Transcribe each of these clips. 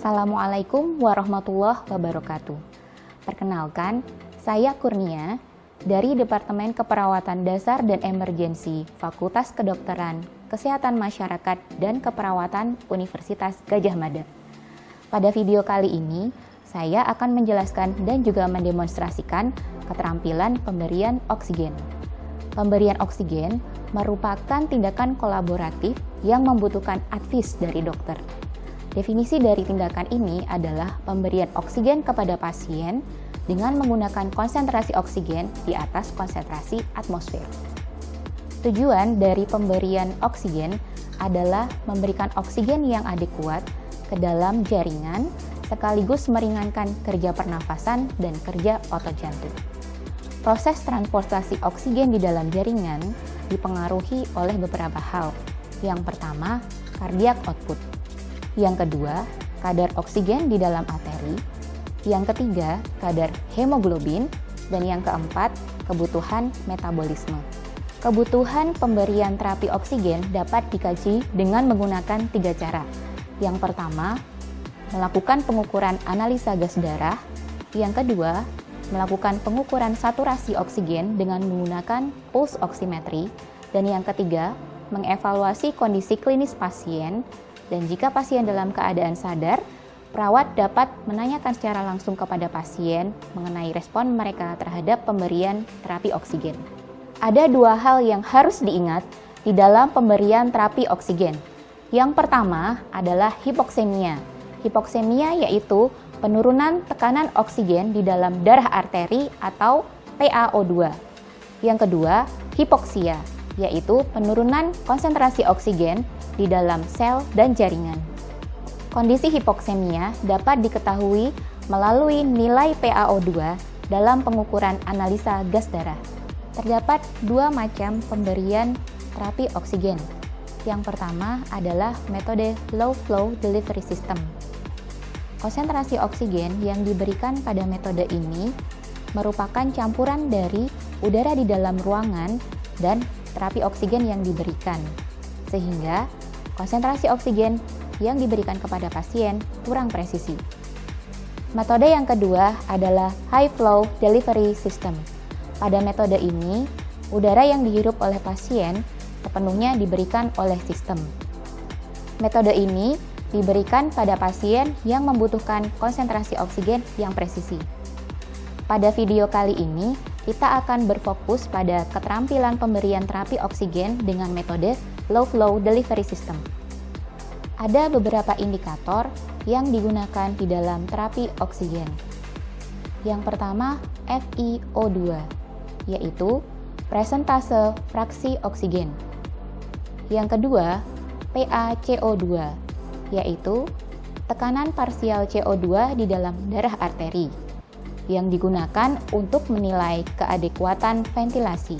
Assalamualaikum warahmatullahi wabarakatuh. Perkenalkan, saya Kurnia dari Departemen Keperawatan Dasar dan Emergensi Fakultas Kedokteran, Kesehatan Masyarakat dan Keperawatan Universitas Gadjah Mada. Pada video kali ini, saya akan menjelaskan dan juga mendemonstrasikan keterampilan pemberian oksigen. Pemberian oksigen merupakan tindakan kolaboratif yang membutuhkan advis dari dokter. Definisi dari tindakan ini adalah pemberian oksigen kepada pasien dengan menggunakan konsentrasi oksigen di atas konsentrasi atmosfer. Tujuan dari pemberian oksigen adalah memberikan oksigen yang adekuat ke dalam jaringan sekaligus meringankan kerja pernafasan dan kerja otot jantung. Proses transportasi oksigen di dalam jaringan dipengaruhi oleh beberapa hal. Yang pertama, cardiac output. Yang kedua, kadar oksigen di dalam arteri. Yang ketiga, kadar hemoglobin. Dan yang keempat, kebutuhan metabolisme. Kebutuhan pemberian terapi oksigen dapat dikaji dengan menggunakan 3 cara. Yang pertama, melakukan pengukuran analisa gas darah. Yang kedua, melakukan pengukuran saturasi oksigen dengan menggunakan pulse oximetry. Dan yang ketiga, mengevaluasi kondisi klinis pasien. Dan jika pasien dalam keadaan sadar, perawat dapat menanyakan secara langsung kepada pasien mengenai respon mereka terhadap pemberian terapi oksigen. Ada 2 hal yang harus diingat di dalam pemberian terapi oksigen. Yang pertama adalah hipoksemia. Hipoksemia yaitu penurunan tekanan oksigen di dalam darah arteri atau PaO2. Yang kedua, hipoksia, yaitu penurunan konsentrasi oksigen di dalam sel dan jaringan. Kondisi hipoksemia dapat diketahui melalui nilai PaO2 dalam pengukuran analisa gas darah. Terdapat 2 macam pemberian terapi oksigen. Yang pertama adalah metode low flow delivery system. Konsentrasi oksigen yang diberikan pada metode ini merupakan campuran dari udara di dalam ruangan dan terapi oksigen yang diberikan, sehingga konsentrasi oksigen yang diberikan kepada pasien kurang presisi. Metode yang kedua adalah high flow delivery system. Pada metode ini, udara yang dihirup oleh pasien sepenuhnya diberikan oleh sistem. Metode ini diberikan pada pasien yang membutuhkan konsentrasi oksigen yang presisi. Pada video kali ini, kita akan berfokus pada keterampilan pemberian terapi oksigen dengan metode low flow delivery system. Ada beberapa indikator yang digunakan di dalam terapi oksigen. Yang pertama, FiO2, yaitu presentase fraksi oksigen. Yang kedua, PaCO2, yaitu tekanan parsial CO2 di dalam darah arteri, yang digunakan untuk menilai keadekuatan ventilasi.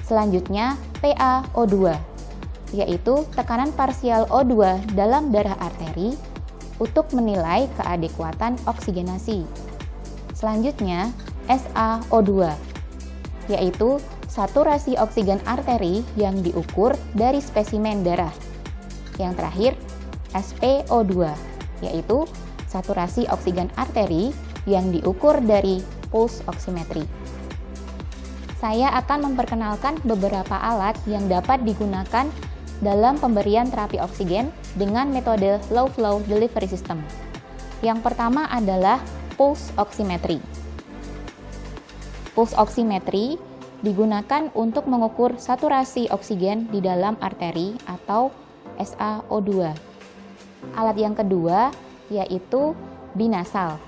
Selanjutnya, PaO2, yaitu tekanan parsial O2 dalam darah arteri untuk menilai keadekuatan oksigenasi. Selanjutnya, SaO2, yaitu saturasi oksigen arteri yang diukur dari spesimen darah. Yang terakhir, SpO2, yaitu saturasi oksigen arteri yang diukur dari pulse oximetry. Saya akan memperkenalkan beberapa alat yang dapat digunakan dalam pemberian terapi oksigen dengan metode low flow delivery system. Yang pertama adalah pulse oximetry. Pulse oximetry digunakan untuk mengukur saturasi oksigen di dalam arteri atau SaO2. Alat yang kedua yaitu binasal.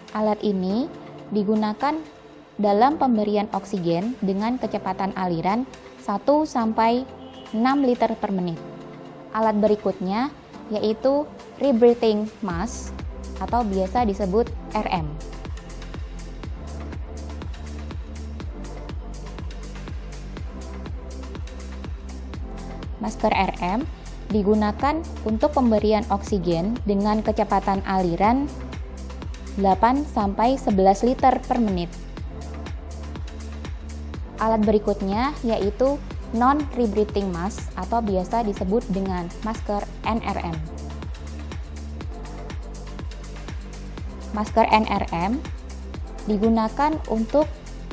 Alat ini digunakan dalam pemberian oksigen dengan kecepatan aliran 1-6 liter per menit. Alat berikutnya yaitu rebreathing mask atau biasa disebut RM. Masker RM digunakan untuk pemberian oksigen dengan kecepatan aliran 8-11 liter per menit. Alat berikutnya yaitu non-rebreathing mask atau biasa disebut dengan masker NRM. Masker NRM digunakan untuk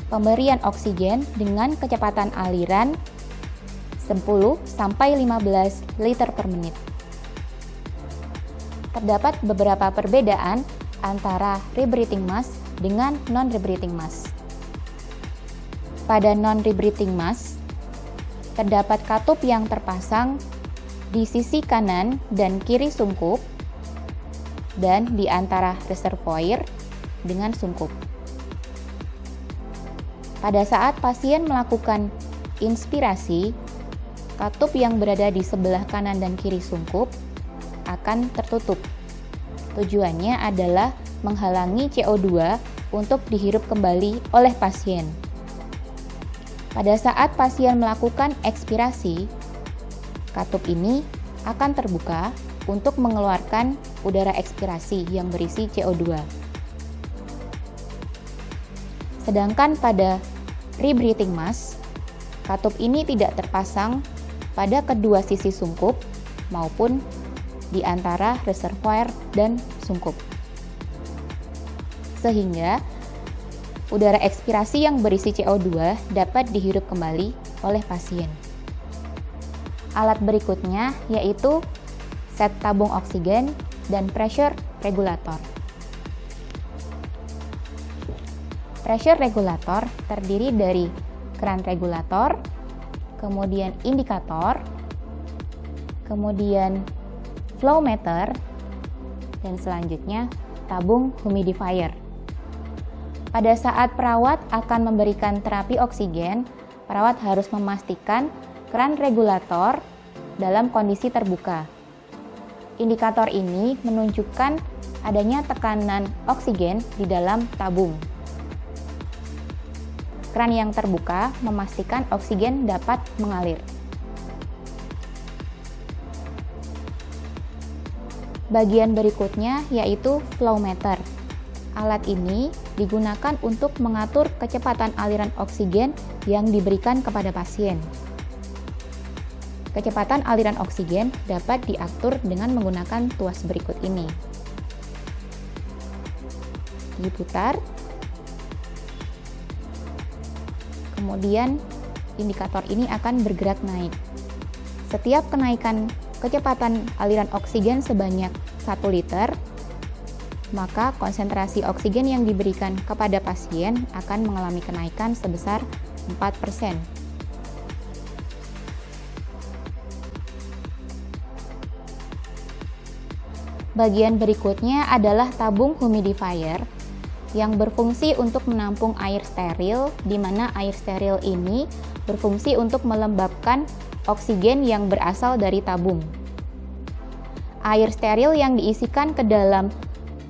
pemberian oksigen dengan kecepatan aliran 10-15 liter per menit. Terdapat beberapa perbedaan antara rebreathing mask dengan non-rebreathing mask. Pada non-rebreathing mask, terdapat katup yang terpasang di sisi kanan dan kiri sungkup dan di antara reservoir dengan sungkup. Pada saat pasien melakukan inspirasi, katup yang berada di sebelah kanan dan kiri sungkup akan tertutup. Tujuannya adalah menghalangi CO2 untuk dihirup kembali oleh pasien. Pada saat pasien melakukan ekspirasi, katup ini akan terbuka untuk mengeluarkan udara ekspirasi yang berisi CO2. Sedangkan pada rebreathing mask, katup ini tidak terpasang pada kedua sisi sungkup maupun di antara reservoir dan sungkup. Sehingga udara ekspirasi yang berisi CO2 dapat dihirup kembali oleh pasien. Alat berikutnya yaitu set tabung oksigen dan pressure regulator. Pressure regulator terdiri dari keran regulator, kemudian indikator, kemudian flow meter, dan selanjutnya tabung humidifier. Pada saat perawat akan memberikan terapi oksigen, perawat harus memastikan keran regulator dalam kondisi terbuka. Indikator ini menunjukkan adanya tekanan oksigen di dalam tabung. Keran yang terbuka memastikan oksigen dapat mengalir. Bagian berikutnya yaitu flow meter. Alat ini digunakan untuk mengatur kecepatan aliran oksigen yang diberikan kepada pasien. Kecepatan aliran oksigen dapat diatur dengan menggunakan tuas berikut ini. Diputar, kemudian indikator ini akan bergerak naik. Setiap kenaikan kecepatan aliran oksigen sebanyak 1 liter, maka konsentrasi oksigen yang diberikan kepada pasien akan mengalami kenaikan sebesar 4%. Bagian berikutnya adalah tabung humidifier yang berfungsi untuk menampung air steril, di mana air steril ini berfungsi untuk melembabkan oksigen yang berasal dari tabung. Air steril yang diisikan ke dalam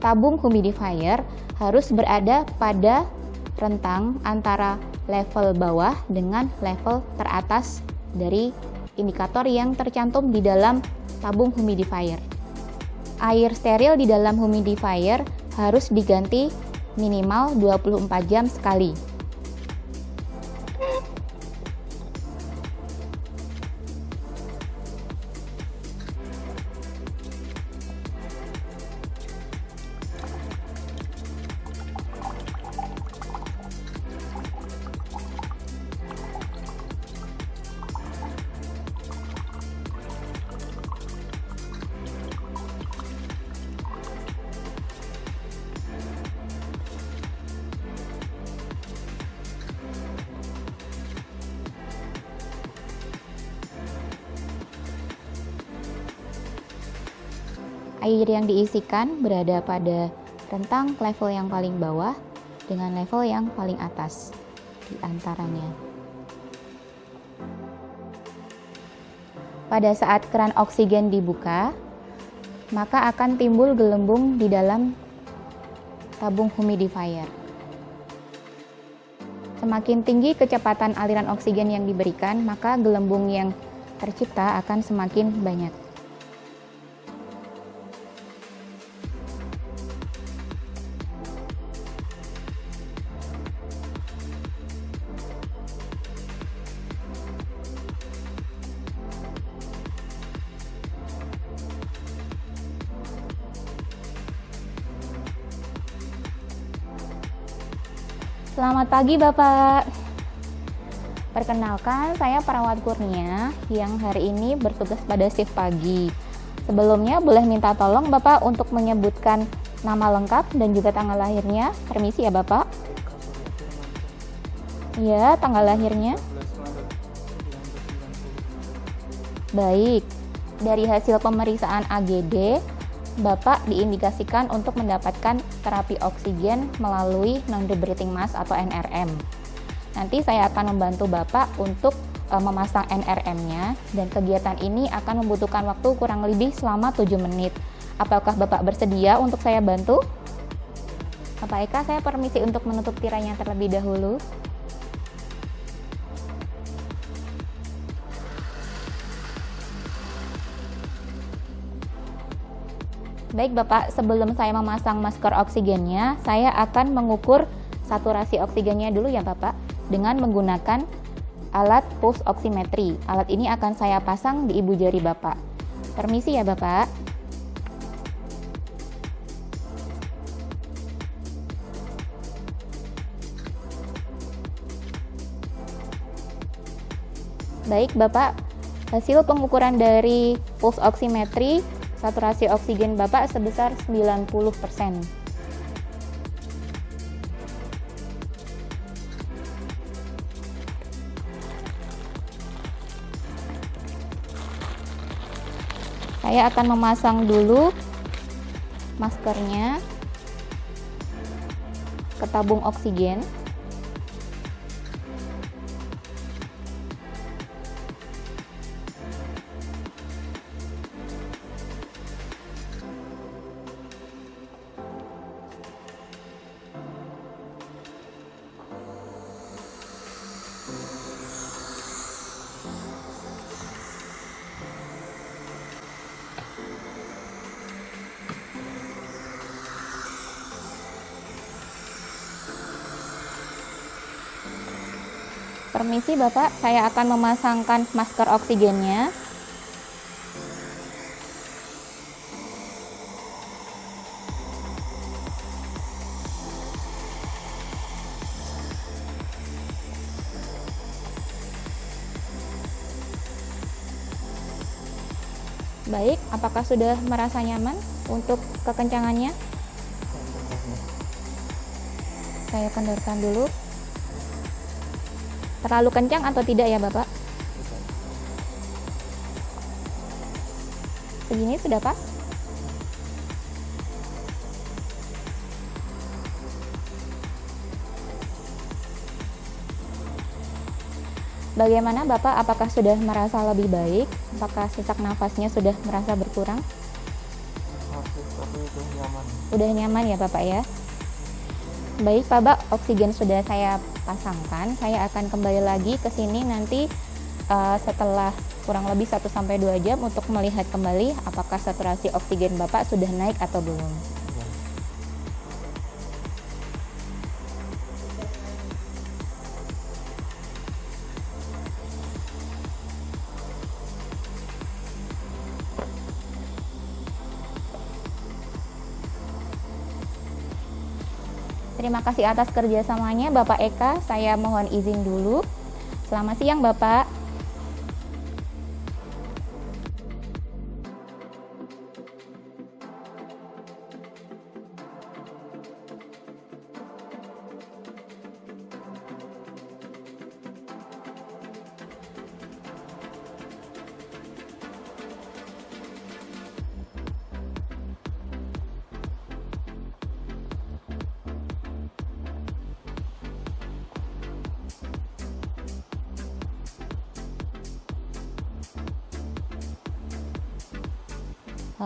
tabung humidifier harus berada pada rentang antara level bawah dengan level teratas dari indikator yang tercantum di dalam tabung humidifier. Air steril di dalam humidifier harus diganti minimal 24 jam sekali. Air yang diisikan berada pada rentang level yang paling bawah dengan level yang paling atas di antaranya. Pada saat keran oksigen dibuka, maka akan timbul gelembung di dalam tabung humidifier. Semakin tinggi kecepatan aliran oksigen yang diberikan, maka gelembung yang tercipta akan semakin banyak. Selamat pagi Bapak. Perkenalkan, saya perawat Kurnia yang hari ini bertugas pada shift pagi. Sebelumnya boleh minta tolong Bapak untuk menyebutkan nama lengkap dan juga tanggal lahirnya. Permisi ya Bapak. Ya, tanggal lahirnya. Baik, dari hasil pemeriksaan AGD, Bapak diindikasikan untuk mendapatkan terapi oksigen melalui non-rebreathing mask atau NRM. Nanti saya akan membantu Bapak untuk memasang NRM-nya, dan kegiatan ini akan membutuhkan waktu kurang lebih selama 7 menit. Apakah Bapak bersedia untuk saya bantu? Bapak Eka, saya permisi untuk menutup tirainya terlebih dahulu. Baik Bapak, sebelum saya memasang masker oksigennya, saya akan mengukur saturasi oksigennya dulu ya Bapak, dengan menggunakan alat pulse oximetry. Alat ini akan saya pasang di ibu jari Bapak. Permisi ya Bapak. Baik Bapak, hasil pengukuran dari pulse oximetry, saturasi oksigen Bapak sebesar 90%. Saya akan memasang dulu maskernya ke tabung oksigen. Permisi Bapak, saya akan memasangkan masker oksigennya. Baik, apakah sudah merasa nyaman untuk kekencangannya? Saya kendorkan dulu. Terlalu kencang atau tidak ya Bapak? Segini sudah pas? Bagaimana Bapak? Apakah sudah merasa lebih baik? Apakah sesak nafasnya sudah merasa berkurang? Masih, tapi itu nyaman. Udah nyaman ya Bapak ya? Baik Pak, oksigen sudah saya pasangkan. Saya akan kembali lagi ke sini nanti setelah kurang lebih 1-2 jam untuk melihat kembali apakah saturasi oksigen Bapak sudah naik atau belum. Terima kasih atas kerjasamanya Bapak Eka, saya mohon izin dulu. Selamat siang Bapak.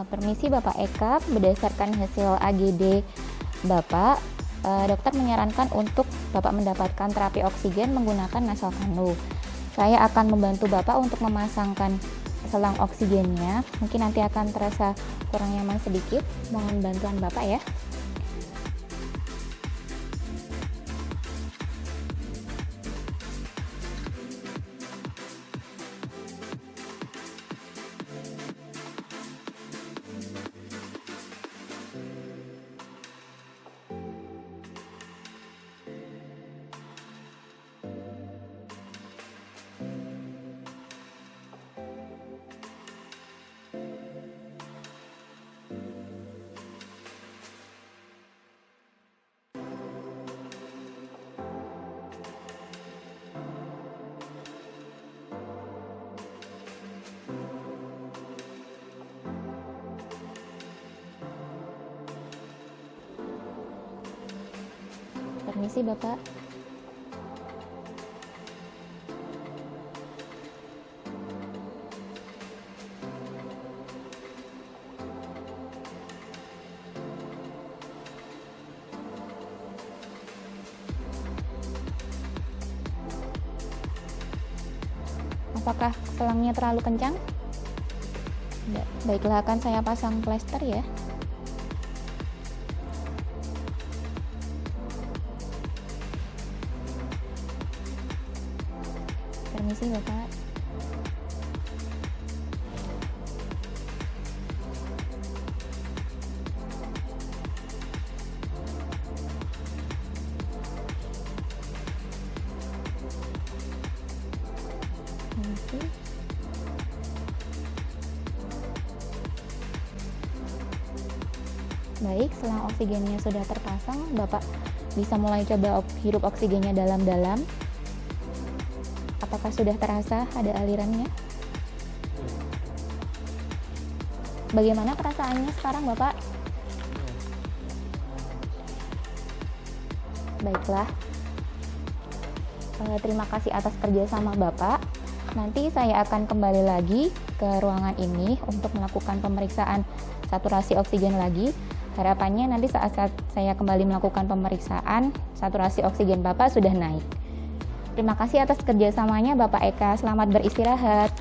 Permisi Bapak Eka, berdasarkan hasil AGD Bapak, dokter menyarankan untuk Bapak mendapatkan terapi oksigen menggunakan nasal kanu. Saya akan membantu Bapak untuk memasangkan selang oksigennya. Mungkin nanti akan terasa kurang nyaman sedikit. Mohon bantuan Bapak ya. Permisi Bapak. Apakah selangnya terlalu kencang? Tidak. Baiklah, akan saya pasang plester ya. Permisi Bapak. Permisi. Baik, selang oksigennya sudah terpasang, Bapak bisa mulai coba hirup oksigennya dalam-dalam. Apakah sudah terasa ada alirannya? Bagaimana perasaannya sekarang, Bapak? Baiklah. Terima kasih atas kerjasama Bapak. Nanti saya akan kembali lagi ke ruangan ini untuk melakukan pemeriksaan saturasi oksigen lagi. Harapannya nanti saat saya kembali melakukan pemeriksaan, saturasi oksigen Bapak sudah naik. Terima kasih atas kerjasamanya Bapak Eka. Selamat beristirahat.